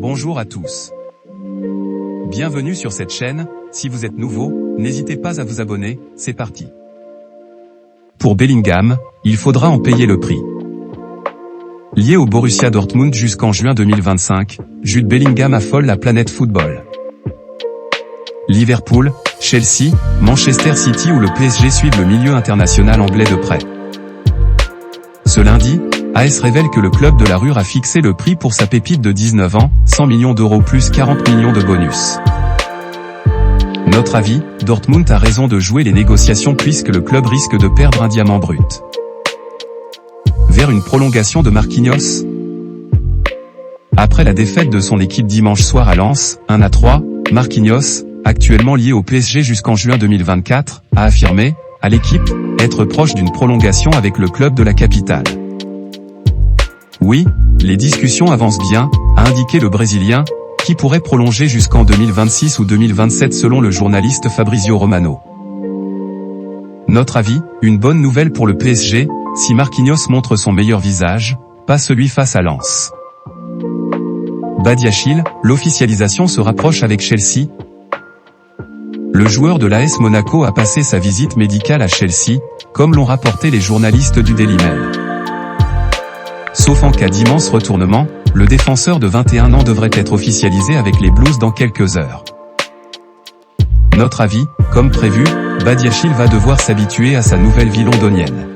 Bonjour à tous. Bienvenue sur cette chaîne. Si vous êtes nouveau, n'hésitez pas à vous abonner, c'est parti. Pour Bellingham, il faudra en payer le prix. Lié au Borussia Dortmund jusqu'en juin 2025, Jude Bellingham affole la planète football. Liverpool, Chelsea, Manchester City ou le PSG suivent le milieu international anglais de près. Ce lundi, AS révèle que le club de la Ruhr a fixé le prix pour sa pépite de 19 ans, 100 millions d'euros plus 40 millions de bonus. Notre avis, Dortmund a raison de jouer les négociations puisque le club risque de perdre un diamant brut. Vers une prolongation de Marquinhos? Après la défaite de son équipe dimanche soir à Lens, 1-3, Marquinhos, actuellement lié au PSG jusqu'en juin 2024, a affirmé, à l'équipe, être proche d'une prolongation avec le club de la capitale. Oui, les discussions avancent bien, a indiqué le Brésilien, qui pourrait prolonger jusqu'en 2026 ou 2027 selon le journaliste Fabrizio Romano. Notre avis, une bonne nouvelle pour le PSG, si Marquinhos montre son meilleur visage, pas celui face à Lens. Badiachil, l'officialisation se rapproche avec Chelsea. Le joueur de l'AS Monaco a passé sa visite médicale à Chelsea, comme l'ont rapporté les journalistes du Daily Mail. Sauf en cas d'immense retournement, le défenseur de 21 ans devrait être officialisé avec les Blues dans quelques heures. Notre avis, comme prévu, Badiachil va devoir s'habituer à sa nouvelle vie londonienne.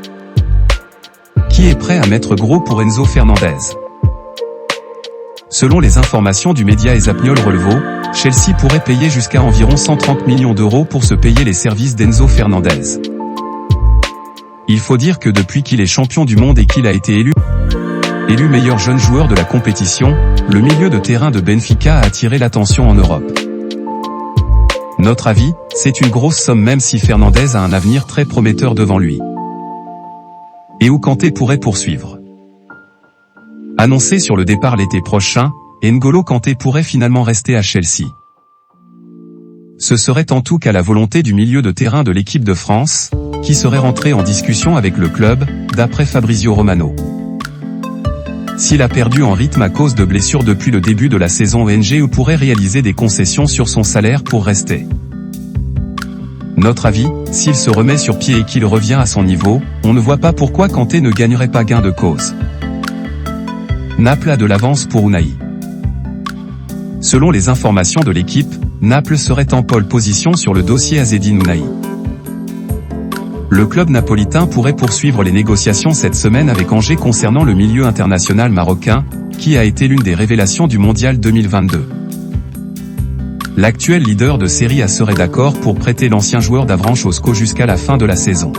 Qui est prêt à mettre gros pour Enzo Fernandez? Selon les informations du média Esapignol Relevo, Chelsea pourrait payer jusqu'à environ 130 millions d'euros pour se payer les services d'Enzo Fernandez. Il faut dire que depuis qu'il est champion du monde et qu'il a été élu meilleur jeune joueur de la compétition, le milieu de terrain de Benfica a attiré l'attention en Europe. Notre avis, c'est une grosse somme même si Fernandez a un avenir très prometteur devant lui. Et où Kanté pourrait poursuivre. Annoncé sur le départ l'été prochain, N'Golo Kanté pourrait finalement rester à Chelsea. Ce serait en tout cas la volonté du milieu de terrain de l'équipe de France, qui serait rentré en discussion avec le club, d'après Fabrizio Romano. S'il a perdu en rythme à cause de blessures depuis le début de la saison, N'Golo pourrait réaliser des concessions sur son salaire pour rester. Notre avis, s'il se remet sur pied et qu'il revient à son niveau, on ne voit pas pourquoi Kanté ne gagnerait pas gain de cause. Naples a de l'avance pour Unai. Selon les informations de l'équipe, Naples serait en pole position sur le dossier Azzedine Ounahi. Le club napolitain pourrait poursuivre les négociations cette semaine avec Angers concernant le milieu international marocain, qui a été l'une des révélations du Mondial 2022. L'actuel leader de Serie A serait d'accord pour prêter l'ancien joueur d'Avranches au SCO jusqu'à la fin de la saison.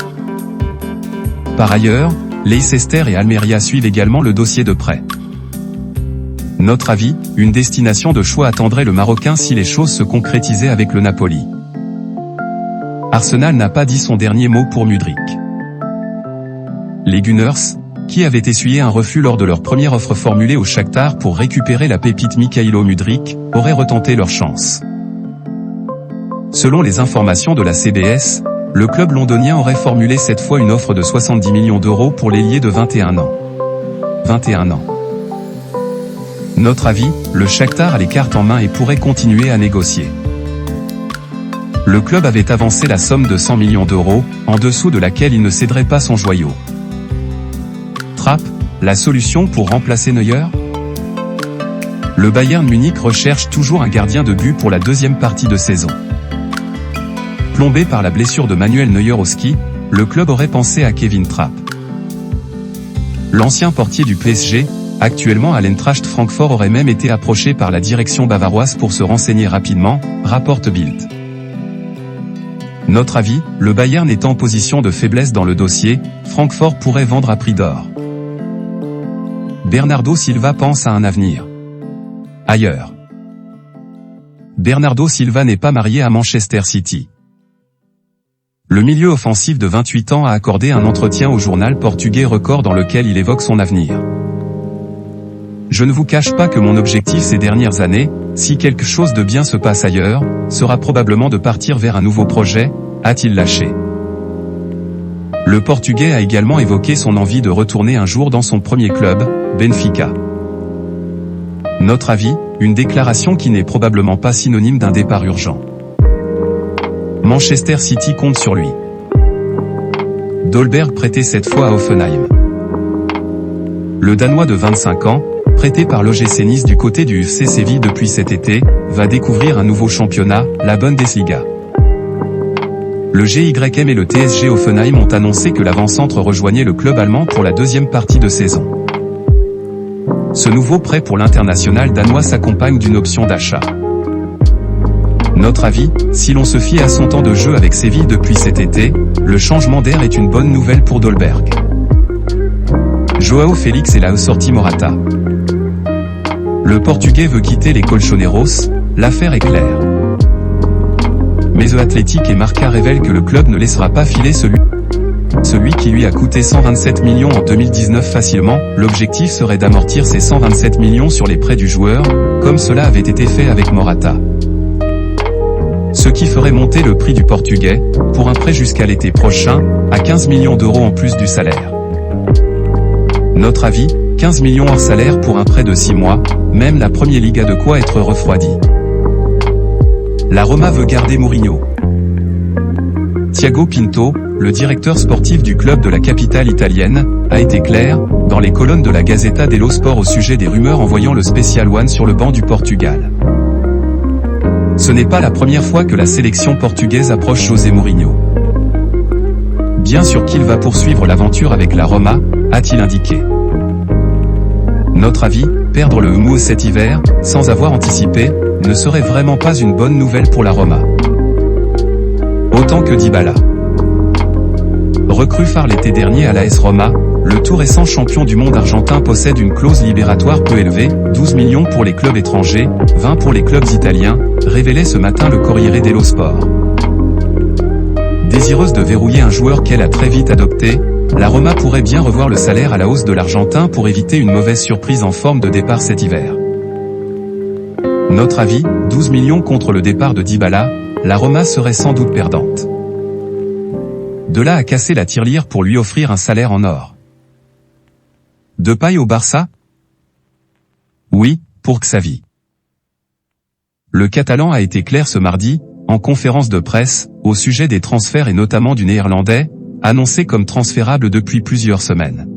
Par ailleurs, Leicester et Almeria suivent également le dossier de prêt. Notre avis, une destination de choix attendrait le Marocain si les choses se concrétisaient avec le Napoli. Arsenal n'a pas dit son dernier mot pour Mudryk. Les Gunners, qui avaient essuyé un refus lors de leur première offre formulée au Shakhtar pour récupérer la pépite Mykhailo Mudryk, auraient retenté leur chance. Selon les informations de la CBS, le club londonien aurait formulé cette fois une offre de 70 millions d'euros pour l'ailier de 21 ans. 21 ans. Notre avis, le Shakhtar a les cartes en main et pourrait continuer à négocier. Le club avait avancé la somme de 100 millions d'euros, en dessous de laquelle il ne céderait pas son joyau. Trapp, la solution pour remplacer Neuer? Le Bayern Munich recherche toujours un gardien de but pour la deuxième partie de saison. Plombé par la blessure de Manuel Neuer au ski, le club aurait pensé à Kevin Trapp. L'ancien portier du PSG, actuellement à l'Eintracht Francfort, aurait même été approché par la direction bavaroise pour se renseigner rapidement, rapporte Bild. Notre avis, le Bayern est en position de faiblesse dans le dossier, Francfort pourrait vendre à prix d'or. Bernardo Silva pense à un avenir ailleurs. Bernardo Silva n'est pas marié à Manchester City. Le milieu offensif de 28 ans a accordé un entretien au journal portugais Record dans lequel il évoque son avenir. Je ne vous cache pas que mon objectif ces dernières années, si quelque chose de bien se passe ailleurs, sera probablement de partir vers un nouveau projet, a-t-il lâché. Le Portugais a également évoqué son envie de retourner un jour dans son premier club, Benfica. Notre avis, une déclaration qui n'est probablement pas synonyme d'un départ urgent. Manchester City compte sur lui. Dolberg prêté cette fois à Hoffenheim. Le Danois de 25 ans, prêté par l'OGC Nice du côté du FC Séville depuis cet été, va découvrir un nouveau championnat, la Bundesliga. Le GYM et le TSG Hoffenheim ont annoncé que l'avant-centre rejoignait le club allemand pour la deuxième partie de saison. Ce nouveau prêt pour l'international danois s'accompagne d'une option d'achat. Notre avis, si l'on se fie à son temps de jeu avec Séville depuis cet été, le changement d'air est une bonne nouvelle pour Dolberg. Joao Félix est la sortie Morata. Le Portugais veut quitter les Colchoneros, l'affaire est claire. Mais The Athletic et Marca révèlent que le club ne laissera pas filer celui qui lui a coûté 127 millions en 2019 facilement. L'objectif serait d'amortir ces 127 millions sur les prêts du joueur, comme cela avait été fait avec Morata. Ce qui ferait monter le prix du Portugais, pour un prêt jusqu'à l'été prochain, à 15 millions d'euros en plus du salaire. Notre avis, 15 millions hors salaire pour un prêt de 6 mois, même la Premier League a de quoi être refroidie. La Roma veut garder Mourinho. Thiago Pinto, le directeur sportif du club de la capitale italienne, a été clair, dans les colonnes de la Gazzetta dello Sport au sujet des rumeurs envoyant le Special One sur le banc du Portugal. Ce n'est pas la première fois que la sélection portugaise approche José Mourinho. Bien sûr qu'il va poursuivre l'aventure avec la Roma, a-t-il indiqué. Notre avis, perdre le Humo cet hiver, sans avoir anticipé, ne serait vraiment pas une bonne nouvelle pour la Roma. Autant que Dybala. Recru phare l'été dernier à l'AS Roma, le tout récent champion du monde argentin possède une clause libératoire peu élevée, 12 millions pour les clubs étrangers, 20 pour les clubs italiens, révélait ce matin le Corriere dello Sport. Désireuse de verrouiller un joueur qu'elle a très vite adopté, la Roma pourrait bien revoir le salaire à la hausse de l'Argentin pour éviter une mauvaise surprise en forme de départ cet hiver. Notre avis, 12 millions contre le départ de Dybala, la Roma serait sans doute perdante. De là à casser la tirelire pour lui offrir un salaire en or. Depay au Barça? Oui, pour Xavi. Le Catalan a été clair ce mardi, en conférence de presse, au sujet des transferts et notamment du Néerlandais, annoncé comme transférable depuis plusieurs semaines.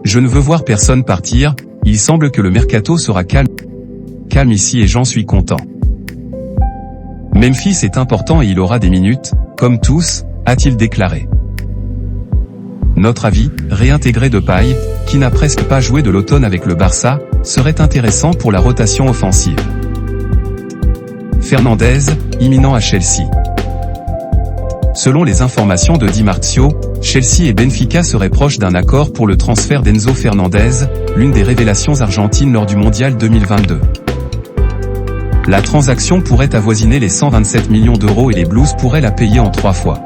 Je ne veux voir personne partir, il semble que le mercato sera calme ici et j'en suis content. Memphis est important et il aura des minutes, comme tous, a-t-il déclaré. Notre avis, réintégrer Depay, qui n'a presque pas joué de l'automne avec le Barça, serait intéressant pour la rotation offensive. Fernandez, imminent à Chelsea. Selon les informations de Di Marzio, Chelsea et Benfica seraient proches d'un accord pour le transfert d'Enzo Fernandez, l'une des révélations argentines lors du Mondial 2022. La transaction pourrait avoisiner les 127 millions d'euros et les Blues pourraient la payer en 3 fois.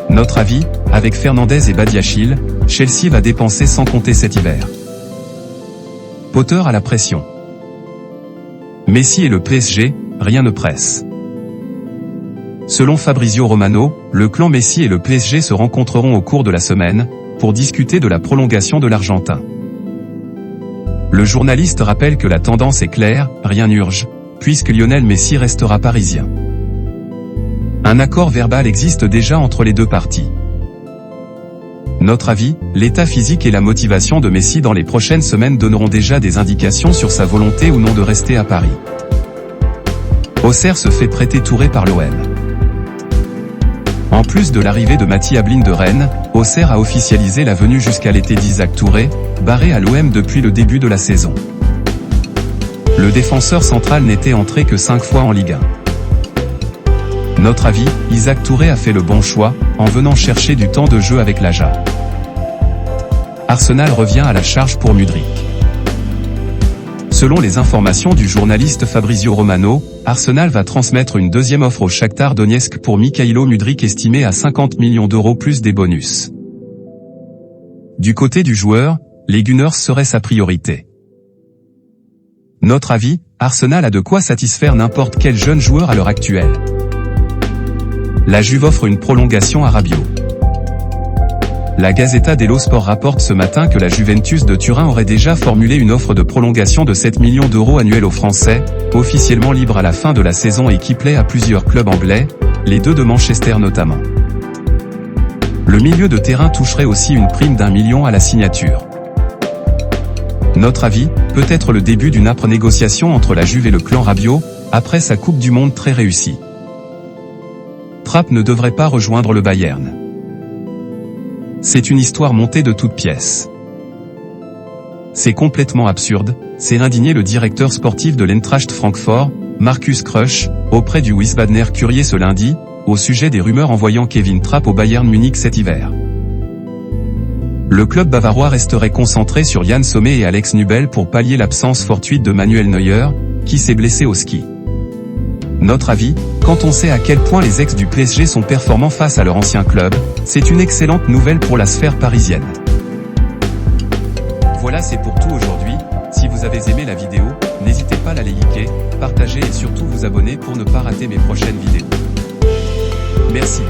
Notre avis, avec Fernandez et Badiachil, Chelsea va dépenser sans compter cet hiver. Potter à la pression. Messi et le PSG, rien ne presse. Selon Fabrizio Romano, le clan Messi et le PSG se rencontreront au cours de la semaine, pour discuter de la prolongation de l'Argentin. Le journaliste rappelle que la tendance est claire, rien n'urge, puisque Lionel Messi restera parisien. Un accord verbal existe déjà entre les deux parties. Notre avis, l'état physique et la motivation de Messi dans les prochaines semaines donneront déjà des indications sur sa volonté ou non de rester à Paris. Auxerre se fait prêter Touré par l'OM. En plus de l'arrivée de Mathieu Ablin de Rennes, Auxerre a officialisé la venue jusqu'à l'été d'Isaac Touré, barré à l'OM depuis le début de la saison. Le défenseur central n'était entré que 5 fois en Ligue 1. Notre avis, Isaac Touré a fait le bon choix, en venant chercher du temps de jeu avec l'Aja. Arsenal revient à la charge pour Mudryk. Selon les informations du journaliste Fabrizio Romano, Arsenal va transmettre une deuxième offre au Shakhtar Donetsk pour Mikhailo Mudryk estimée à 50 millions d'euros plus des bonus. Du côté du joueur, les Gunners seraient sa priorité. Notre avis, Arsenal a de quoi satisfaire n'importe quel jeune joueur à l'heure actuelle. La Juve offre une prolongation à Rabiot. La Gazzetta dello Sport rapporte ce matin que la Juventus de Turin aurait déjà formulé une offre de prolongation de 7 millions d'euros annuels aux Français, officiellement libre à la fin de la saison et qui plaît à plusieurs clubs anglais, les deux de Manchester notamment. Le milieu de terrain toucherait aussi une prime d'1 million à la signature. Notre avis, peut-être le début d'une âpre négociation entre la Juve et le clan Rabiot, après sa Coupe du Monde très réussie. Trapp ne devrait pas rejoindre le Bayern. C'est une histoire montée de toutes pièces. C'est complètement absurde, s'est indigné le directeur sportif de l'Eintracht Francfort, Markus Krösche, auprès du Wiesbadener Kurier ce lundi, au sujet des rumeurs envoyant Kevin Trapp au Bayern Munich cet hiver. Le club bavarois resterait concentré sur Yann Sommer et Alex Nübel pour pallier l'absence fortuite de Manuel Neuer, qui s'est blessé au ski. Notre avis, quand on sait à quel point les ex du PSG sont performants face à leur ancien club, c'est une excellente nouvelle pour la sphère parisienne. Voilà, c'est pour tout aujourd'hui. Si vous avez aimé la vidéo, n'hésitez pas à la liker, partager et surtout vous abonner pour ne pas rater mes prochaines vidéos. Merci.